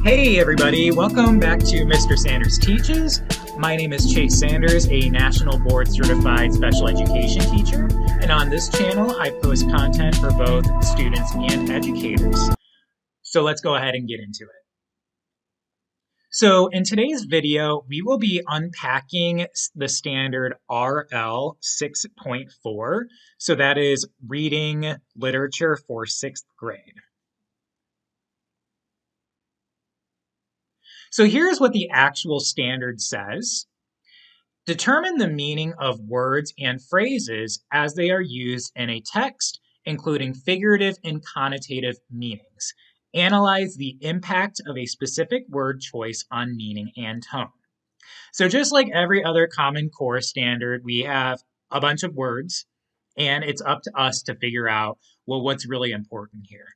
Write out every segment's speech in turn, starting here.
Hey everybody, welcome back to Mr. Sanders Teaches. My name is Chase Sanders, a National Board Certified Special Education teacher, and on this channel I post content for both students and educators. So let's go ahead and get into it. So in today's video, we will be unpacking the standard RL 6.4. So that is Reading Literature for 6th grade. So here's what the actual standard says. Determine the meaning of words and phrases as they are used in a text, including figurative and connotative meanings. Analyze the impact of a specific word choice on meaning and tone. So just like every other Common Core standard, we have a bunch of words, and it's up to us to figure out, well, what's really important here.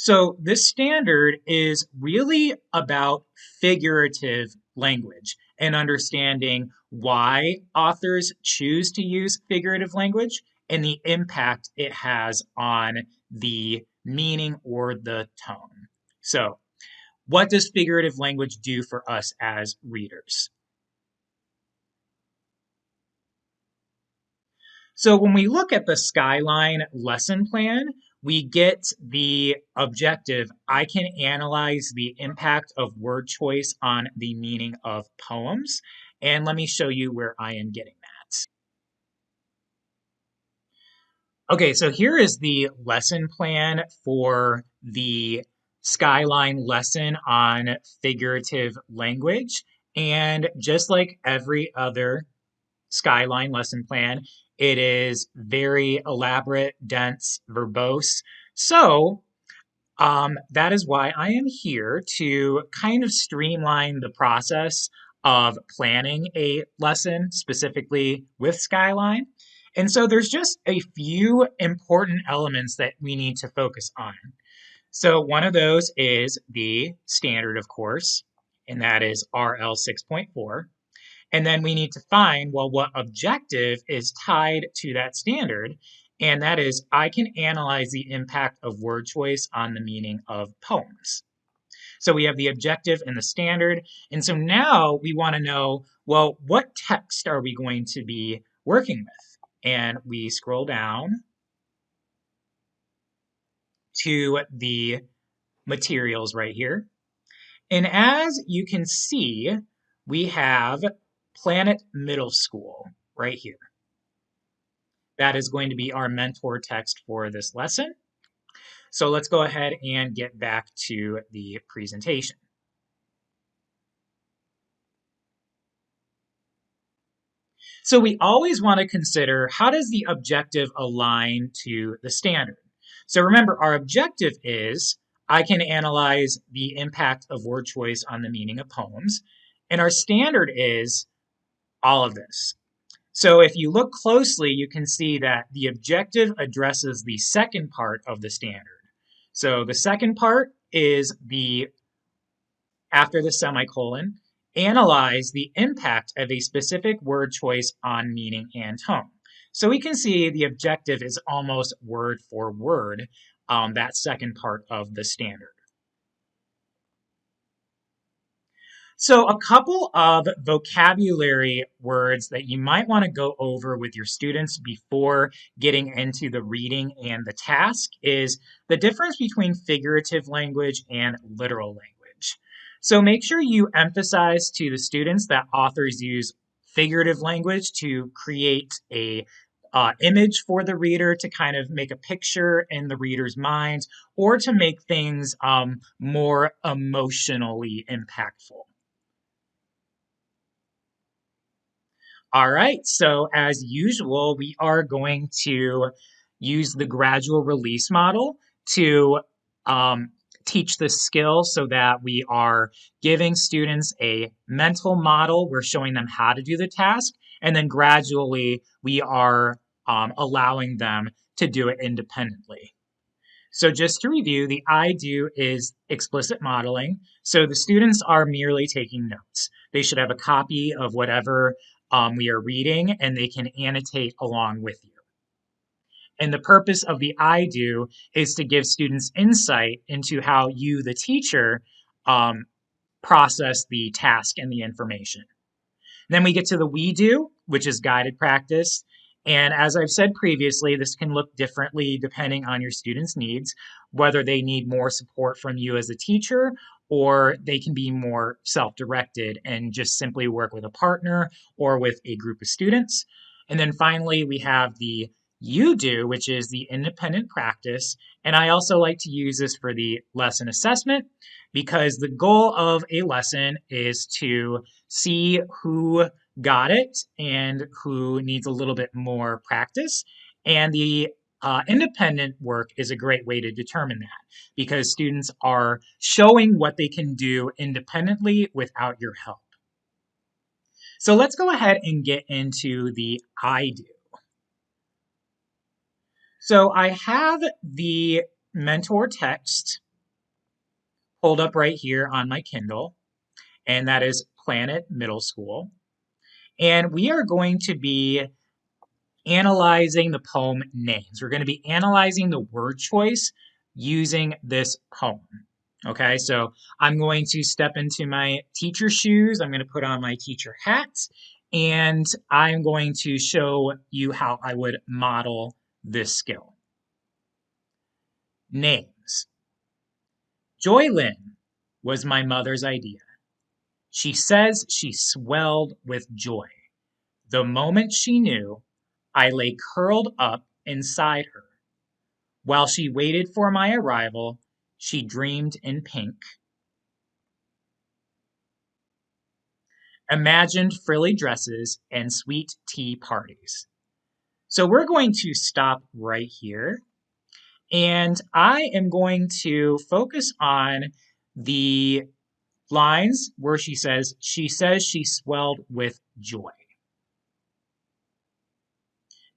So this standard is really about figurative language and understanding why authors choose to use figurative language and the impact it has on the meaning or the tone. So, what does figurative language do for us as readers? So when we look at the Skyline lesson plan, we get the objective, I can analyze the impact of word choice on the meaning of poems. And let me show you where I am getting that. Okay, so here is the lesson plan for the Skyline lesson on figurative language. And just like every other Skyline lesson plan, it is very elaborate, dense, verbose. So that is why I am here to kind of streamline the process of planning a lesson specifically with Skyline. And so there's just a few important elements that we need to focus on. So one of those is the standard, of course, and that is RL 6.4. And then we need to find, well, what objective is tied to that standard. And that is, I can analyze the impact of word choice on the meaning of poems. So we have the objective and the standard. And so now we want to know, well, what text are we going to be working with? And we scroll down to the materials right here. And as you can see, we have Planet Middle School right here. That is going to be our mentor text for this lesson. So let's go ahead and get back to the presentation. So we always want to consider, how does the objective align to the standard? So remember, our objective is, I can analyze the impact of word choice on the meaning of poems. And our standard is all of this. So if you look closely, you can see that the objective addresses the second part of the standard. So the second part is after the semicolon, analyze the impact of a specific word choice on meaning and tone. So we can see the objective is almost word for word, that second part of the standard. So a couple of vocabulary words that you might want to go over with your students before getting into the reading and the task is the difference between figurative language and literal language. So make sure you emphasize to the students that authors use figurative language to create a image for the reader, to kind of make a picture in the reader's mind, or to make things more emotionally impactful. All right, so as usual, we are going to use the gradual release model to teach this skill so that we are giving students a mental model. We're showing them how to do the task, and then gradually we are allowing them to do it independently. So just to review, the I do is explicit modeling. So the students are merely taking notes. They should have a copy of whatever we are reading, and they can annotate along with you. And the purpose of the I do is to give students insight into how you, the teacher, process the task and the information. Then we get to the we do, which is guided practice. And as I've said previously, this can look differently depending on your students' needs, whether they need more support from you as a teacher or they can be more self directed and just simply work with a partner or with a group of students. And then finally, we have the you do, which is the independent practice. And I also like to use this for the lesson assessment because the goal of a lesson is to see who got it and who needs a little bit more practice. And the independent work is a great way to determine that because students are showing what they can do independently without your help. So let's go ahead and get into the I do. So I have the mentor text pulled up right here on my Kindle, and that is Planet Middle School. And we are going to be analyzing the poem names. We're going to be analyzing the word choice using this poem. Okay, so I'm going to step into my teacher shoes. I'm going to put on my teacher hat, and I'm going to show you how I would model this skill. Names. Joylyn was my mother's idea. She says she swelled with joy. The moment she knew, I lay curled up inside her. While she waited for my arrival, she dreamed in pink. Imagined frilly dresses and sweet tea parties. So we're going to stop right here. And I am going to focus on the lines where she says she swelled with joy.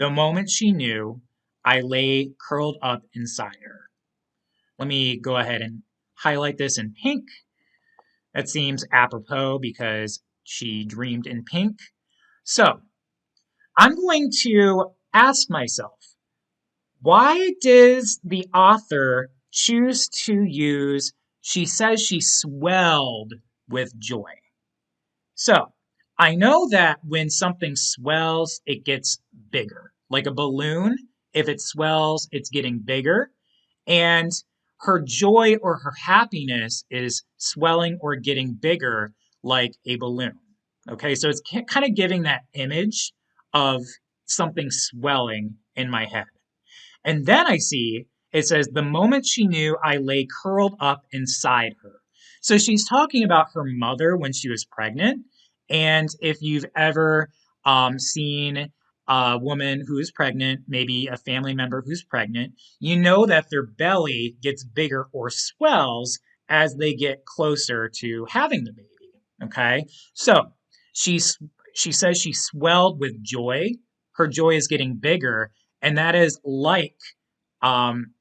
The moment she knew, I lay curled up inside her. Let me go ahead and highlight this in pink. That seems apropos because she dreamed in pink. So I'm going to ask myself, why does the author choose to use, she says she swelled with joy? So I know that when something swells, it gets bigger. Like a balloon, if it swells, it's getting bigger. And her joy or her happiness is swelling or getting bigger like a balloon. Okay, so it's kind of giving that image of something swelling in my head. And then I see it says, the moment she knew, I lay curled up inside her. So she's talking about her mother when she was pregnant. And if you've ever seen a woman who is pregnant, maybe a family member who's pregnant, you know that their belly gets bigger or swells as they get closer to having the baby. Okay, so she's she says she swelled with joy. Her joy is getting bigger, and that is like um,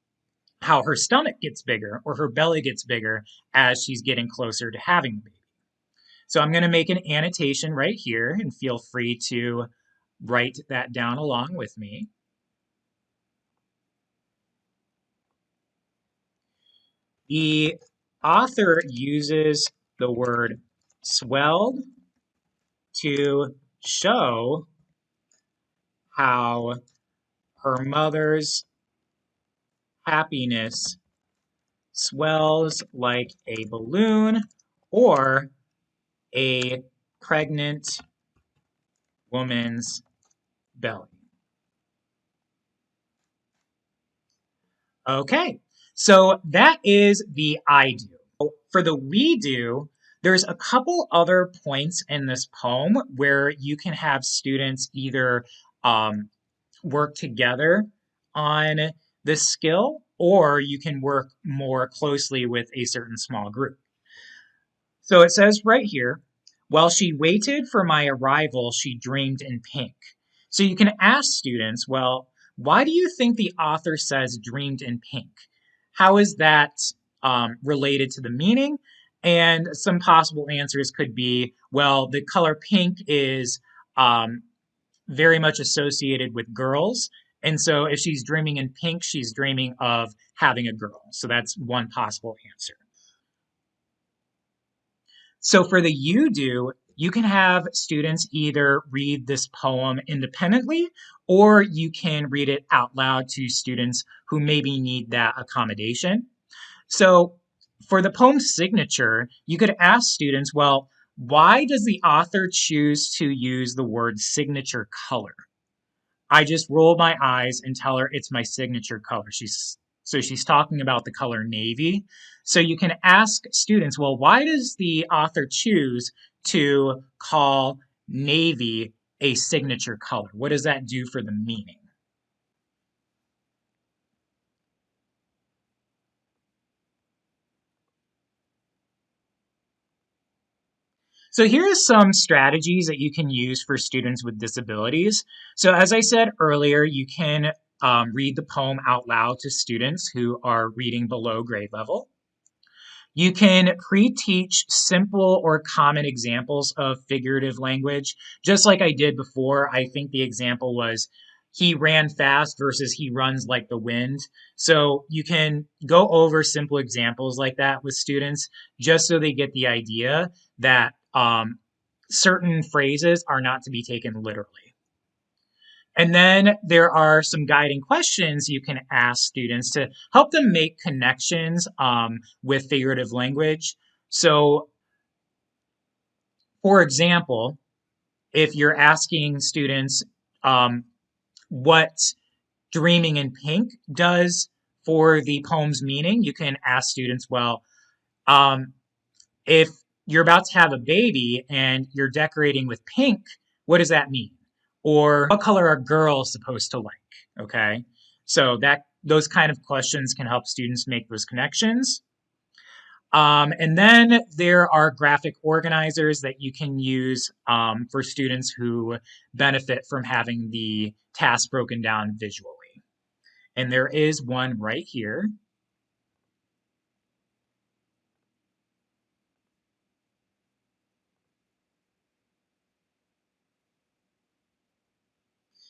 how her stomach gets bigger or her belly gets bigger as she's getting closer to having the baby. So I'm going to make an annotation right here and feel free to write that down along with me. The author uses the word swelled to show how her mother's happiness swells like a balloon or a pregnant woman's belly. Okay, so that is the I do. For the we do, there's a couple other points in this poem where you can have students either work together on this skill or you can work more closely with a certain small group. So it says right here, while she waited for my arrival, she dreamed in pink. So you can ask students, well, why do you think the author says dreamed in pink? How is that related to the meaning? And some possible answers could be, well, the color pink is very much associated with girls. And so if she's dreaming in pink, she's dreaming of having a girl. So that's one possible answer. So for the you do, you can have students either read this poem independently, or you can read it out loud to students who maybe need that accommodation. So for the poem signature, you could ask students, well, why does the author choose to use the word signature color? I just roll my eyes and tell her it's my signature color. She's talking about the color navy. So you can ask students, well, why does the author choose to call navy a signature color? What does that do for the meaning? So here are some strategies that you can use for students with disabilities. So as I said earlier, you can read the poem out loud to students who are reading below grade level. You can pre-teach simple or common examples of figurative language. Just like I did before, I think the example was he ran fast versus he runs like the wind. So you can go over simple examples like that with students just so they get the idea that certain phrases are not to be taken literally. And then there are some guiding questions you can ask students to help them make connections with figurative language. So, for example, if you're asking students what dreaming in pink does for the poem's meaning, you can ask students, well, um, if you're about to have a baby and you're decorating with pink, what does that mean? Or what color are girls supposed to like? Okay. So that those kind of questions can help students make those connections. And then there are graphic organizers that you can use for students who benefit from having the task broken down visually. And there is one right here.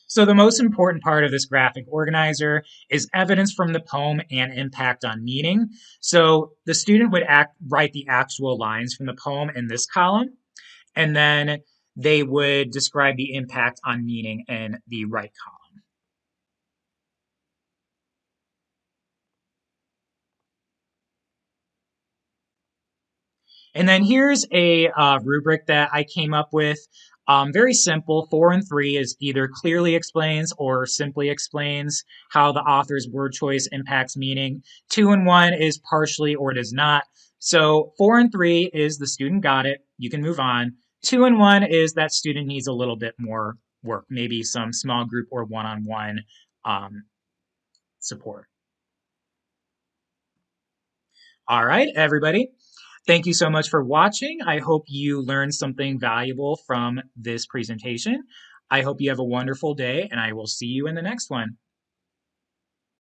So the most important part of this graphic organizer is evidence from the poem and impact on meaning. So the student would write the actual lines from the poem in this column, and then they would describe the impact on meaning in the right column. And then here's a rubric that I came up with. Very simple. 4 and 3 is either clearly explains or simply explains how the author's word choice impacts meaning. 2 and 1 is partially or does not. So 4 and 3 is the student got it. You can move on. 2 and 1 is that student needs a little bit more work, maybe some small group or one-on-one support. All right, everybody. Thank you so much for watching. I hope you learned something valuable from this presentation. I hope you have a wonderful day, and I will see you in the next one.